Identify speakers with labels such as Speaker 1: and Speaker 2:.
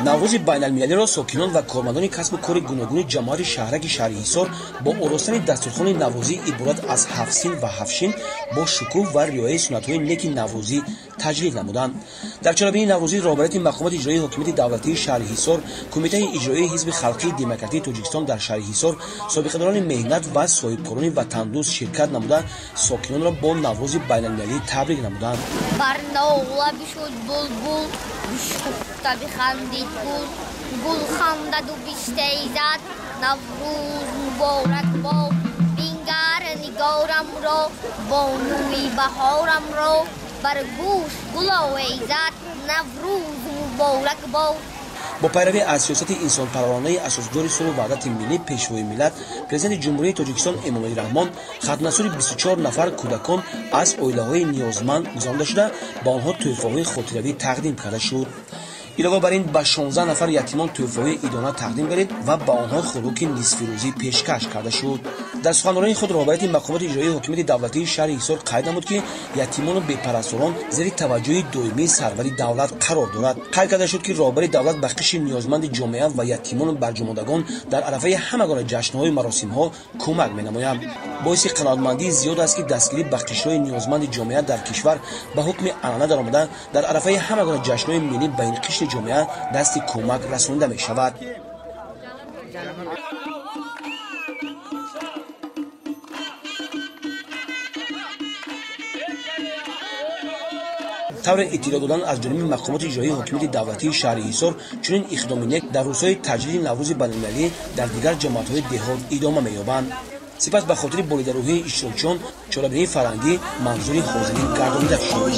Speaker 1: наврӯзи байналмилалиро сокинон ва кормандони касбу кори гуногуни ҷамоати шаҳраки шаҳри ҳисор бо оростани дастурхони наврӯзӣ иборат аз 7 син ва 7 шин бо шукӯҳ ва риояи суннатҳои неки наврӯзӣ таҷлил намуданд. дар чорабинии наврӯзӣ роҳбарияти мақомоти иҷроии ҳокимияти давлатии шаҳри ҳисор, кумитаи иҷроии ҳизби халқии демократии тоҷикистон дар шаҳри ҳисор, собиқадорони меҳнат ва соҳибкорони ватандӯст ширкат намуда сокинонро бо наврӯзи байналмилалӣ табрик намуданд.
Speaker 2: Барнолаби шуд булбул, гӯшгуфта бихандид гул, гул хандаду биштейзад, наврӯз муборак бод, бингар нигорамро, бонуи баҳорамро, бар гӯш гуловейзад, наврӯз муборак бод.
Speaker 1: бо пайравӣ аз сиёсати инсонпарваронаи асосгузори сулҳу ваҳдати миллӣ пешвои миллат, президенти ҷумҳурии Тоҷикистон Эмомалӣ Раҳмон хатнасури 24 нафар кӯдакон аз оилаҳои ниёзманд гузаронида шуда, ба онҳо тӯҳфаҳои хотиравӣ тақдим карда шуд. илова бар ин ба 16 нафар ятимон тӯҳфаҳои идона тақдим гардид ва ба онҳо хӯроки нисфирӯзӣ пешкаш карда шуд. дар суханронии худ роҳбарияти мақомоти иҷроии ҳокимияти давлатии шаҳри ҳисор қайд намуд, ки ятимону бепарасторон зери таваҷҷӯҳи доимии сарвари давлат қарор дорад. қайд карда шуд, ки роҳбари давлат ба қишри ниёзманди ҷомеа ва ятимону барҷомодагон дар арафаи ҳама гуна ҷашнҳои маросимҳо кӯмак менамояд. боиси қаноатмандии зиёд аст, ки дастгирӣ ба қишрҳои ниёзманди ҷомеа дар кишвар ба ҳукми анъана даромада, дар арафаи ҳама гуна ҷашнҳои миллӣ ба ин қишри ҷомеа дасти кӯмак расонида мешавад. тавре иттилоъ додан аз ҷониби мақомоти иҷроии ҳокимияти давлатии шаҳри ҳисор, чунин иқдоми нек дар рӯзҳои таҷлили наврӯзи байналмилалӣ дар дигар ҷамоатҳои деҳот идома меёбанд. сипас ба хотири болидарӯҳии иштирокчиён чорабинии фарҳангӣ манзури ҳозирин гардонида шуд.